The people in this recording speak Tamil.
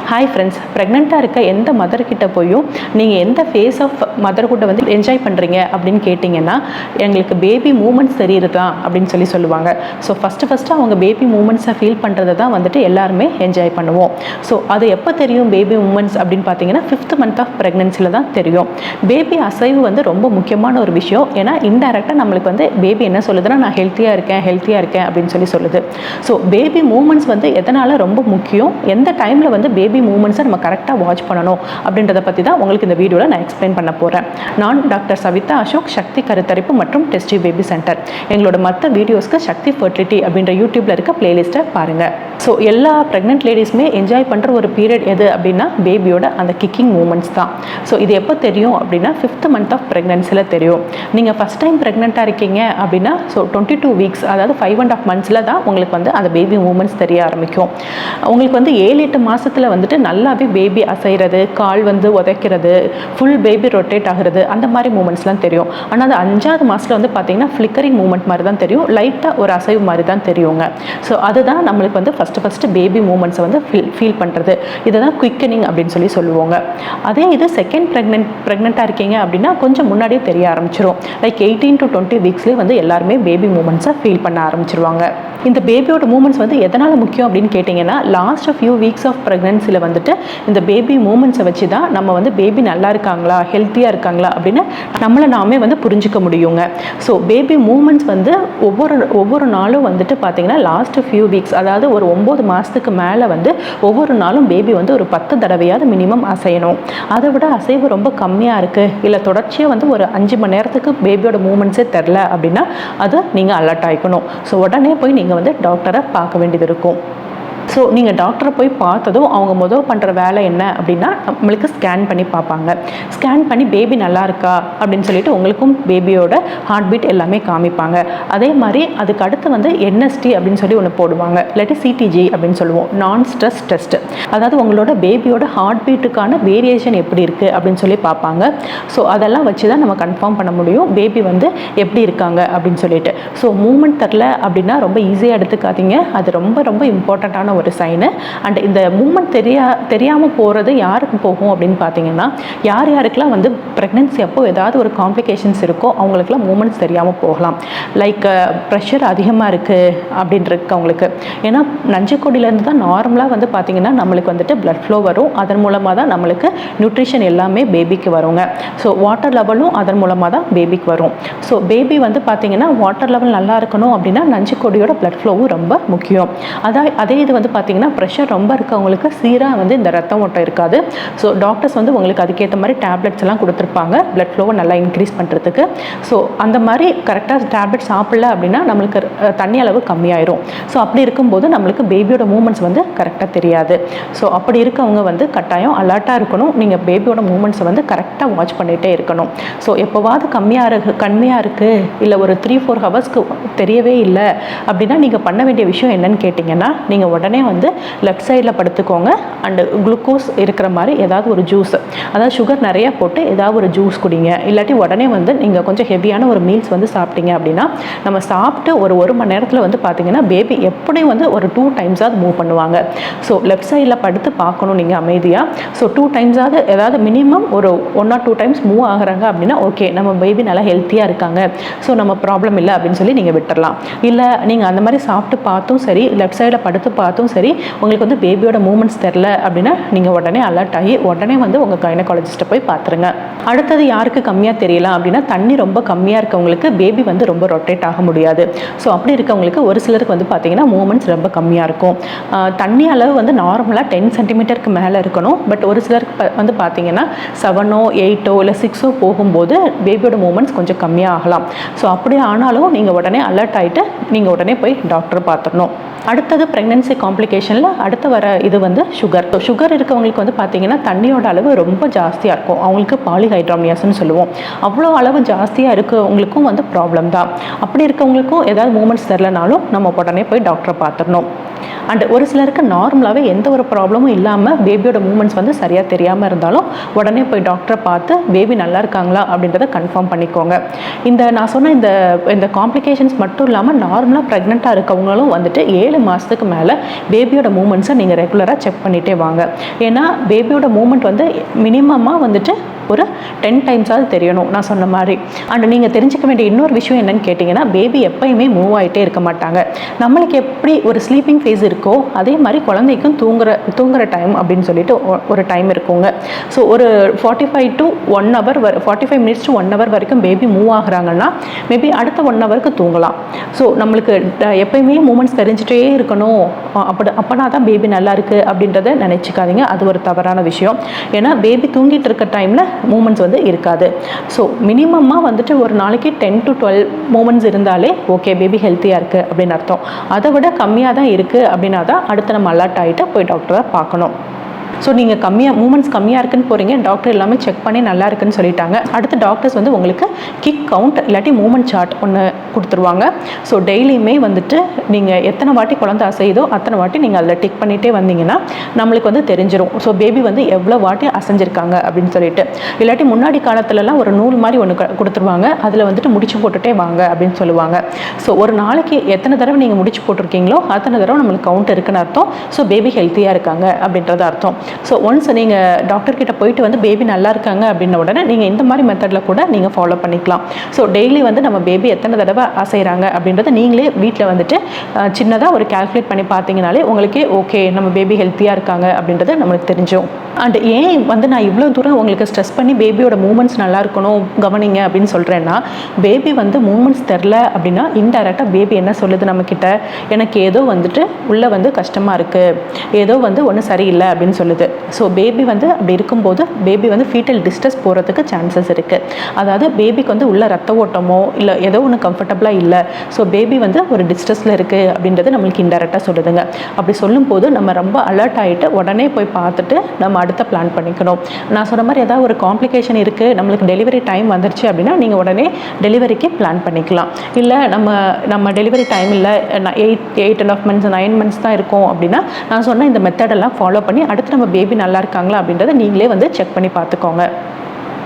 ஹாய் ஃப்ரெண்ட்ஸ், ப்ரெக்னெண்ட்டாக இருக்க எந்த மதர்கிட்ட போயும் நீங்கள் எந்த ஃபேஸ் ஆஃப் மதர்ஹுட்டை வந்து என்ஜாய் பண்ணுறீங்க அப்படின்னு கேட்டிங்கன்னா எங்களுக்கு பேபி மூமெண்ட்ஸ் தெரியுதா அப்படின்னு சொல்லுவாங்க. ஸோ ஃபஸ்ட்டு அவங்க பேபி மூமெண்ட்ஸை ஃபீல் பண்ணுறதை தான் வந்துட்டு எல்லாருமே என்ஜாய் பண்ணுவோம். ஸோ அது எப்போ தெரியும் பேபி மூமெண்ட்ஸ் அப்படின்னு பார்த்தீங்கன்னா 5th மந்த் ஆஃப் ப்ரெக்னென்சியில் தான் தெரியும். பேபி அசைவு வந்து ரொம்ப முக்கியமான ஒரு விஷயம். ஏன்னா இன்டைரக்டாக நம்மளுக்கு வந்து பேபி என்ன சொல்லுதுன்னா நான் ஹெல்த்தியாக இருக்கேன் அப்படின்னு சொல்லுது. ஸோ பேபி மூமெண்ட்ஸ் வந்து எதனால் ரொம்ப முக்கியம், எந்த டைமில் வந்து பேபி மூமெண்ட்ஸை நம்ம கரெக்டாக வாட்ச் பண்ணணும் அப்படின்றத பற்றி தான் உங்களுக்கு இந்த வீடியோவில் நான் எக்ஸ்பிளைன் பண்ண போகிறேன். நான் டாக்டர் சவிதா அசோக், சக்தி கருத்தரிப்பு மற்றும் டெஸ்டி பேபி சென்டர். எங்களோட மற்ற வீடியோஸ்க்கு சக்தி ஃபர்டிலிட்டி அப்படின்ற யூடியூப்பில் இருக்க பிளேலிஸ்ட்டை பாருங்கள். ஸோ எல்லா ப்ரெக்னென்ட் லேடிஸுமே என்ஜாய் பண்ணுற ஒரு பீரியட் எது அப்படின்னா பேபியோட அந்த கிக்கிங் மூமெண்ட்ஸ் தான். ஸோ இது எப்போ தெரியும் அப்படின்னா 5th மந்த் ஆஃப் ப்ரெக்னென்சியில் தெரியும். நீங்கள் ஃபஸ்ட் டைம் ப்ரெக்னெண்ட்டாக இருக்கீங்க அப்படின்னா ஸோ 22 வீக்ஸ் அதாவது 5.5 months தான் உங்களுக்கு வந்து அந்த பேபி மூமெண்ட்ஸ் தெரிய ஆரம்பிக்கும். உங்களுக்கு வந்து 7-8 மாதத்தில் வந்துட்டு நல்லாவே பேபி அசைகிறது, கால் வந்து உதைக்கிறது, ஃபுல் பேபி ரொட்டேட் ஆகிறது, அந்த மாதிரி மூமெண்ட்ஸ்லாம் தெரியும். ஆனால் அது 5வது மாதத்தில் வந்து பார்த்தீங்கன்னா ஃப்ளிக்கரிங் மூமெண்ட் மாதிரி தான் தெரியும், லைட்டாக ஒரு அசைவு மாதிரி தான் தெரியுங்க. ஸோ அதுதான் நம்மளுக்கு வந்து ஃபஸ்ட்டு பேபி மூமெண்ட்ஸை வந்து ஃபீல் பண்ணுறது. இதை தான் குயிக்கனிங் அப்படின்னு சொல்லுவாங்க. அதே இது செகண்ட் ப்ரெக்னெண்ட்டாக இருக்கீங்க அப்படின்னா கொஞ்சம் முன்னாடியே தெரிய ஆரம்பிச்சிடும். லைக் 18 to 20 வீக்ஸ்லேயே வந்து எல்லாருமே பேபி மூமெண்ட்ஸை ஃபீல் பண்ண ஆரம்பிச்சிருவாங்க. இந்த பேபியோட மூமெண்ட்ஸ் வந்து எதனால் முக்கியம் அப்படின்னு கேட்டிங்கன்னா லாஸ்ட் ஃபியூ வீக்ஸ் ஆஃப் ப்ரெக்னென்சியில் வந்துட்டு இந்த பேபி மூமெண்ட்ஸை வச்சு தான் நம்ம வந்து பேபி நல்லா இருக்காங்களா, ஹெல்த்தியாக இருக்காங்களா அப்படின்னு நம்மளை நாமே வந்து புரிஞ்சிக்க முடியுங்க. ஸோ பேபி மூமெண்ட்ஸ் வந்து ஒவ்வொரு நாளும் வந்துட்டு பார்த்திங்கன்னா லாஸ்ட் ஃபியூ வீக்ஸ் அதாவது ஒரு 9 மாதத்துக்கு மேலே வந்து ஒவ்வொரு நாளும் பேபி வந்து ஒரு 10 தடவையாவது மினிமம் அசையணும். அதை விட அசைவு ரொம்ப கம்மியாக இருக்குது, இல்லை தொடர்ச்சியாக வந்து ஒரு 5 மணி நேரத்துக்கு பேபியோட மூமெண்ட்ஸே தெரில அப்படின்னா அது நீங்கள் அலர்ட் ஆகிக்கணும். ஸோ உடனே போய் நீங்கள் வந்து டாக்டரை பார்க்க வேண்டியது இருக்கும். ஸோ நீங்கள் டாக்டரை போய் பார்த்ததும் அவங்க முதல் பண்ணுற வேலை என்ன அப்படின்னா நம்மளுக்கு ஸ்கேன் பண்ணி பார்ப்பாங்க. ஸ்கேன் பண்ணி பேபி நல்லா இருக்கா அப்படின்னு சொல்லிட்டு உங்களுக்கும் பேபியோட ஹார்ட் பீட் எல்லாமே காமிப்பாங்க. அதே மாதிரி அதுக்கு அடுத்து வந்து என்எஸ்டி அப்படின்னு சொல்லி ஒன்று போடுவாங்க, இல்லாட்டி சிடிஜி அப்படின்னு சொல்லுவோம், நான் ஸ்ட்ரெஸ் டெஸ்ட். அதாவது உங்களோட பேபியோட ஹார்ட் பீட்டுக்கான வேரியேஷன் எப்படி இருக்குது அப்படின்னு சொல்லி பார்ப்பாங்க. ஸோ அதெல்லாம் வச்சு தான் நம்ம கன்ஃபார்ம் பண்ண முடியும் பேபி வந்து எப்படி இருக்காங்க அப்படின்னு சொல்லிட்டு. ஸோ மூமெண்ட் தரல அப்படின்னா ரொம்ப ஈஸியாக எடுத்துக்காதீங்க, அது ரொம்ப ரொம்ப இம்பார்ட்டண்ட்டான ஒரு சைனு. அண்ட் இந்த மூமெண்ட் தெரியாமல் போகிறது யாருக்கு போகும் அப்படின்னு பார்த்தீங்கன்னா யாருக்கெல்லாம் வந்து ப்ரெக்னென்சி அப்போ ஏதாவது ஒரு காம்ப்ளிகேஷன்ஸ் இருக்கோ அவங்களுக்குலாம் மூமெண்ட்ஸ் தெரியாமல் போகலாம். லைக் ப்ரெஷர் அதிகமாக இருக்குது அப்படின்ட்டு அவங்களுக்கு. ஏன்னா நஞ்சுக்கொடியிலேருந்து தான் நார்மலாக வந்து பார்த்திங்கன்னா நம்மளுக்கு வந்துட்டு பிளட் ஃப்ளோ வரும், அதன் மூலமாக தான் நம்மளுக்கு நியூட்ரிஷன் எல்லாமே பேபிக்கு வருங்க. ஸோ வாட்டர் லெவலும் அதன் மூலமாக தான் பேபிக்கு வரும். ஸோ பேபி வந்து பார்த்திங்கன்னா வாட்டர் லெவல் நல்லா இருக்கணும் அப்படின்னா நஞ்சுக்கொடியோட பிளட் ஃப்ளோவும் ரொம்ப முக்கியம். அதே இது வந்து பார்த்தீங்கன்னா ப்ரெஷர் ரொம்ப இருக்கவங்களுக்கு சீராக வந்து இந்த ரத்தம் ஓட்டம் இருக்காது. ஸோ டாக்டர்ஸ் வந்து உங்களுக்கு அதுக்கேற்ற மாதிரி டேப்லெட்ஸ் எல்லாம் கொடுத்துருப்பாங்க பிளட் ஃப்ளோவை நல்லா இன்க்ரீஸ் பண்ணுறதுக்கு. ஸோ அந்த மாதிரி கரெக்டாக டேப்லெட் சாப்பிடல அப்படின்னா நம்மளுக்கு தண்ணி அளவு கம்மியாயிரும். ஸோ அப்படி இருக்கும்போது நம்மளுக்கு பேபியோட மூமெண்ட்ஸ் வந்து கரெக்டாக தெரியாது. ஸோ அப்படி இருக்கவங்க வந்து கட்டாயம் அலர்ட்டாக இருக்கணும். நீங்கள் பேபியோட மூமெண்ட்ஸை வந்து கரெக்டாக வாட்ச் பண்ணிகிட்டே இருக்கணும். ஸோ எப்போவாது கம்மியாக இருக்குது இல்லை ஒரு 3-4 ஹவர்ஸ்க்கு தெரியவே இல்லை அப்படின்னா நீங்கள் பண்ண வேண்டிய விஷயம் என்னன்னு கேட்டிங்கன்னா நீங்கள் உடனே வந்து லெஃப்ட் சைடில் படுத்துக்கோங்க. அண்டு குளுக்கோஸ் இருக்கிற மாதிரி ஏதாவது ஒரு ஜூஸ், அதாவது சுகர் நிறையா போட்டு ஏதாவது ஒரு ஜூஸ் குடிங்க. இல்லாட்டி உடனே வந்து நீங்கள் கொஞ்சம் ஹெவியான ஒரு மீல்ஸ் வந்து சாப்பிட்டீங்க அப்படின்னா நம்ம சாப்பிட்டு ஒரு மணி நேரத்தில் வந்து பார்த்திங்கன்னா பேபி எப்படியும் வந்து ஒரு 2 டைம்ஸாவது மூவ் பண்ணுவாங்க. ஸோ லெஃப்ட் சைடில் படுத்து பார்க்கணும் நீங்கள் அமைதியாக. ஸோ 2 டைம்ஸாவது ஏதாவது மினிமம் ஒரு 1 or 2 டைம்ஸ் மூவ் ஆகுறாங்க அப்படின்னா ஓகே நம்ம பேபி நல்லா ஹெல்த்தியாக இருக்காங்க, ஸோ நம்ம ப்ராப்ளம் இல்லை அப்படின்னு சொல்லி நீங்கள் விட்டுடலாம். இல்லை நீங்கள் அந்த மாதிரி சாப்பிட்டு பார்த்தும் சரி லெஃப்ட் சைடில் படுத்து பார்த்தும் சரி உங்களுக்கு வந்து பேபியோட மூமெண்ட்ஸ் தெரில அப்படின்னா நீங்கள் உடனே அலர்ட் ஆகி உடனே வந்து உங்கள் கைனகாலஜிஸ்ட்டை போய் பார்த்துருங்க. அடுத்தது யாருக்கு கம்மியாக தெரியலாம் அப்படின்னா தண்ணி ரொம்ப கம்மியாக இருக்கவங்களுக்கு பேபி வந்து ரொம்ப ரொட்டேட் ஆக முடியாது. ஸோ அப்படி இருக்கவங்களுக்கு ஒரு சிலருக்கு வந்து பார்த்திங்கன்னா மூமெண்ட்ஸ் ரொம்ப கம்மியாக இருக்கும். தண்ணி அளவு வந்து நார்மலாக 10 சென்டிமீட்டருக்கு மேலே இருக்கணும். பட் ஒரு சிலருக்கு வந்து பார்த்திங்கன்னா 7 or 8 இல்லை 6 போகும்போது பேபியோட மூமெண்ட்ஸ் கொஞ்சம் கம்மியாக ஆகலாம். ஸோ அப்படி ஆனாலும் நீங்கள் உடனே அலர்ட் ஆகிட்டு நீங்கள் உடனே போய் டாக்டர் பார்த்துடணும். அடுத்தது ப்ரெக்னென்சி காம்ப்ளிகேஷனில் அடுத்து வர இது வந்து சுகர். ஸோ சுகர் இருக்கவங்களுக்கு வந்து பார்த்திங்கன்னா தண்ணியோட அளவு ரொம்ப ஜாஸ்தியாக இருக்கும். அவங்களுக்கு பாலிஹைட்ராமியாஸ்ன்னு சொல்லுவோம். அவ்வளோ அளவு ஜாஸ்தியாக இருக்கவங்களுக்கும் வந்து ப்ராப்ளம் தான். அப்படி இருக்கவங்களுக்கும் ஏதாவது மூமெண்ட்ஸ் தெரிலனாலும் நம்ம உடனே போய் டாக்டரை பார்த்துடணும். அண்ட் ஒரு சிலருக்கு நார்மலாகவே எந்த ஒரு ப்ராப்ளமும் இல்லாமல் பேபியோட மூமெண்ட்ஸ் வந்து சரியாக தெரியாமல் இருந்தாலும் உடனே போய் டாக்டரை பார்த்து பேபி நல்லா இருக்காங்களா அப்படின்றத கன்ஃபார்ம் பண்ணிக்கோங்க. நான் சொன்ன இந்த காம்ப்ளிகேஷன்ஸ் மட்டும் இல்லாமல் நார்மலாக ப்ரெக்னெண்ட்டாக இருக்கவங்களும் வந்துட்டு 7 மாதத்துக்கு மேலே பேபியோட மூமெண்ட்ஸை நீங்கள் ரெகுலராக செக் பண்ணிகிட்டே வாங்க. ஏன்னா பேபியோட மூமெண்ட் வந்து மினிமமாக வந்துட்டு ஒரு 10 டைம்ஸாவது தெரியணும் நான் சொன்ன மாதிரி. அண்ட் நீங்கள் தெரிஞ்சிக்க வேண்டிய இன்னொரு விஷயம் என்னன்னு கேட்டிங்கன்னா, பேபி எப்பயுமே மூவ் ஆகிட்டே இருக்க மாட்டாங்க. நம்மளுக்கு எப்படி ஒரு ஸ்லீப்பிங் ஃபேஸ் இருக்கோ அதே மாதிரி குழந்தைக்கும் தூங்குற டைம் அப்படின்னு சொல்லிட்டு ஒரு டைம் இருக்குங்க. ஸோ ஒரு 45 மினிட்ஸ் டு 1 hour வரைக்கும் பேபி மூவ் ஆகுறாங்கன்னா மேபி அடுத்த 1 hourக்கு தூங்கலாம். ஸோ நம்மளுக்கு எப்பயுமே மூமெண்ட்ஸ் தெரிஞ்சிட்டே இருக்கணும் அப்போனா தான் பேபி நல்லா இருக்குது அப்படின்றத நினச்சிக்காதீங்க. அது ஒரு தவறான விஷயம். ஏன்னா பேபி தூங்கிட்டு இருக்க டைமில் மூமெண்ட்ஸ் வந்து இருக்காது. ஸோ மினிமமாக வந்துட்டு ஒரு நாளைக்கு 10 to 12 மூமெண்ட்ஸ் இருந்தாலே ஓகே பேபி ஹெல்த்தியாக இருக்குது அப்படின்னு அர்த்தம். அதை விட கம்மியாக தான் இருக்குது அப்படின்னா தான் அடுத்து நம்ம அலர்ட் ஆகிட்டு போய் டாக்டரை பார்க்கணும். ஸோ நீங்கள் மூமெண்ட்ஸ் கம்மியாக இருக்குன்னு போகிறீங்க, டாக்டர் எல்லாமே செக் பண்ணி நல்லா இருக்குன்னு சொல்லிட்டாங்க. அடுத்து டாக்டர்ஸ் வந்து உங்களுக்கு கிக் கவுண்ட் இல்லாட்டி மூமெண்ட் சார்ட் ஒன்று கொடுத்துருவாங்க. ஸோ டெய்லியுமே வந்துட்டு நீங்கள் எத்தனை வாட்டி குழந்தை அசையுதோ அத்தனை வாட்டி நீங்கள் அதில் டிக் பண்ணிகிட்டே வந்தீங்கன்னா நம்மளுக்கு வந்து தெரிஞ்சிடும். ஸோ பேபி வந்து எவ்வளோ வாட்டி அசைஞ்சிருக்காங்க அப்படின்னு சொல்லிட்டு. இல்லாட்டி முன்னாடி காலத்துலலாம் ஒரு நூல் மாதிரி ஒன்று கொடுத்துருவாங்க, அதில் வந்துட்டு முடிச்சு போட்டுகிட்டே வாங்க அப்படின்னு சொல்லுவாங்க. ஸோ ஒரு நாளைக்கு எத்தனை தடவை நீங்கள் முடிச்சு போட்டிருக்கீங்களோ அத்தனை தடவை நம்மளுக்கு கவுண்ட் இருக்குன்னு அர்த்தம். ஸோ பேபி ஹெல்த்தியாக இருக்காங்க அப்படின்றது அர்த்தம். ஸோ ஒன்ஸ் நீங்கள் டாக்டர்கிட்ட போயிட்டு வந்து பேபி நல்லா இருக்காங்க அப்படின்ன உடனே நீங்கள் இந்த மாதிரி மெத்தடில் கூட நீங்கள் ஃபாலோ பண்ணிக்கலாம். ஸோ டெய்லி வந்து நம்ம பேபி எத்தனை தடவை அசைகிறாங்க அப்படின்றத நீங்களே வீட்டில் வந்துட்டு சின்னதாக ஒரு கால்குலேட் பண்ணி பார்த்தீங்கனாலே உங்களுக்கே ஓகே நம்ம பேபி ஹெல்த்தியாக இருக்காங்க அப்படின்றது நம்மளுக்கு தெரிஞ்சும். அண்ட் ஏன் வந்து நான் இவ்வளோ தூரம் உங்களுக்கு ஸ்ட்ரெஸ் பண்ணி பேபியோட மூமெண்ட்ஸ் நல்லா இருக்கணும் கவனிங்க அப்படின்னு சொல்கிறேன்னா, பேபி வந்து மூமெண்ட்ஸ் தெரில அப்படின்னா இன்டைரக்டாக பேபி என்ன சொல்லுது நம்மக்கிட்ட, எனக்கு ஏதோ வந்துட்டு உள்ளே வந்து கஷ்டமாக இருக்குது, ஏதோ வந்து ஒன்றும் சரியில்லை அப்படின்னு சொல்லுது. ஸோ பேபி வந்து அப்படி இருக்கும்போது பேபி வந்து ஃபீட்டல் டிஸ்ட்ரெஸ் போகிறதுக்கு சான்சஸ் இருக்குது. அதாவது பேபிக்கு வந்து உள்ள ரத்த ஓட்டமோ இல்லை ஏதோ ஒன்று கம்ஃபர்டபுளாக இல்லை, ஸோ பேபி வந்து ஒரு டிஸ்ட்ரெஸில் இருக்குது அப்படின்றது நம்மளுக்கு இன்டெரக்டாக சொல்லுதுங்க. அப்படி சொல்லும்போது நம்ம ரொம்ப அலர்ட் ஆகிட்டு உடனே போய் பார்த்துட்டு நம்ம அடுத்த பிளான் பண்ணிக்கணும். நான் சொன்ன மாதிரி ஏதாவது ஒரு காம்ப்ளிகேஷன் இருக்குது, நம்மளுக்கு டெலிவரி டைம் வந்துருச்சு அப்படின்னா நீங்கள் உடனே டெலிவரிக்கு பிளான் பண்ணிக்கலாம். இல்லை நம்ம டெலிவரி டைம் இல்லை 8.5 months 9 months தான் இருக்கும் அப்படின்னா நான் சொன்ன இந்த மெத்தடெல்லாம் ஃபாலோ பண்ணி அடுத்து நம்ம பேபி நல்லா இருக்காங்களா அப்படின்றத நீங்களே வந்து செக் பண்ணி பார்த்துக்கோங்க.